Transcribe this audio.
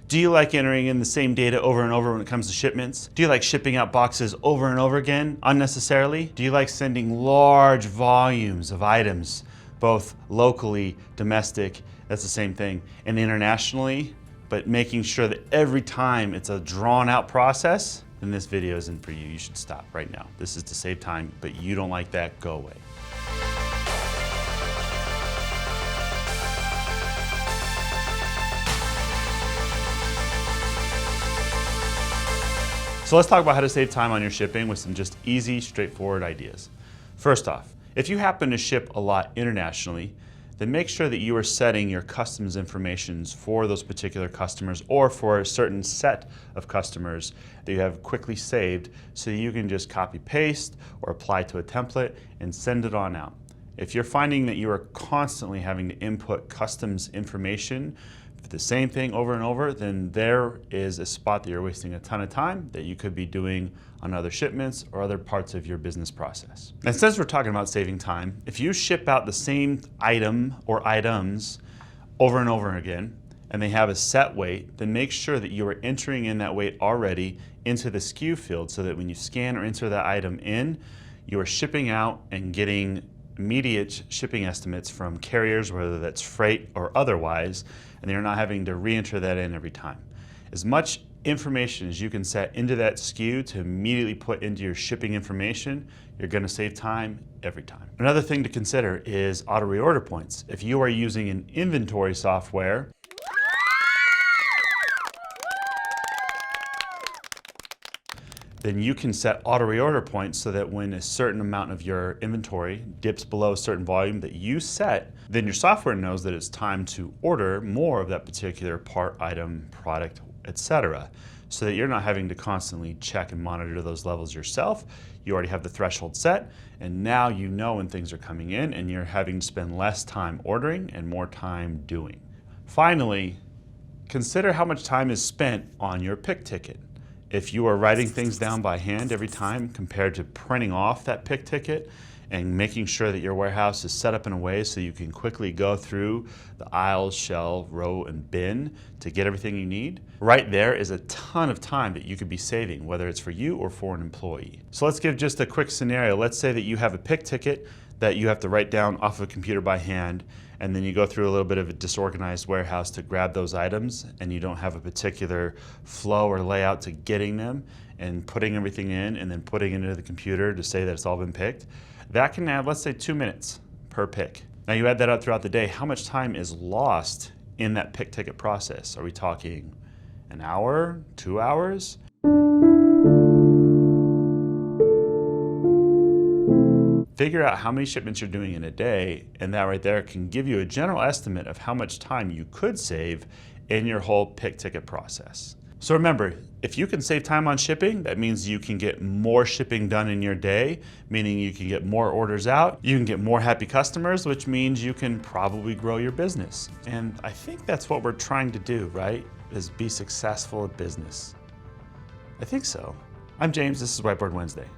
Do you like entering in the same data over and over when it comes to shipments? Do you like shipping out boxes over and over again unnecessarily? Do you like sending large volumes of items, both locally, domestic, that's the same thing, and internationally, but making sure that every time it's a drawn out process? Then this video isn't for you. You should stop right now. This is to save time, but you don't like that, go away. So let's talk about how to save time on your shipping with some just easy, straightforward ideas. First off, if you happen to ship a lot internationally, then make sure that you are setting your customs information for those particular customers or for a certain set of customers that you have quickly saved so you can just copy paste or apply to a template and send it on out. If you're finding that you are constantly having to input customs information for the same thing over and over, then there is a spot that you're wasting a ton of time that you could be doing on other shipments or other parts of your business process. And since we're talking about saving time, if you ship out the same item or items over and over again, and they have a set weight, then make sure that you are entering in that weight already into the SKU field so that when you scan or enter that item in, you are shipping out and getting immediate shipping estimates from carriers, whether that's freight or otherwise, and you're not having to re-enter that in every time. As much information as you can set into that SKU to immediately put into your shipping information, you're going to save time every time. Another thing to consider is auto reorder points. If you are using an inventory software, then you can set auto reorder points so that when a certain amount of your inventory dips below a certain volume that you set, then your software knows that it's time to order more of that particular part, item, product, etc. So that you're not having to constantly check and monitor those levels yourself. You already have the threshold set, and now you know when things are coming in and you're having to spend less time ordering and more time doing. Finally, consider how much time is spent on your pick ticket. If you are writing things down by hand every time compared to printing off that pick ticket and making sure that your warehouse is set up in a way so you can quickly go through the aisles, shelf, row, and bin to get everything you need, right there is a ton of time that you could be saving, whether it's for you or for an employee. So let's give just a quick scenario. Let's say that you have a pick ticket that you have to write down off of a computer by hand, and then you go through a little bit of a disorganized warehouse to grab those items, and you don't have a particular flow or layout to getting them and putting everything in and then putting it into the computer to say that it's all been picked. That can add, let's say, 2 minutes per pick. Now you add that up throughout the day, how much time is lost in that pick ticket process? Are we talking an hour, 2 hours? Figure out how many shipments you're doing in a day, and that right there can give you a general estimate of how much time you could save in your whole pick ticket process. So remember, if you can save time on shipping, that means you can get more shipping done in your day, meaning you can get more orders out, you can get more happy customers, which means you can probably grow your business. And I think that's what we're trying to do, right? Is be successful at business. I think so. I'm James, this is Whiteboard Wednesday.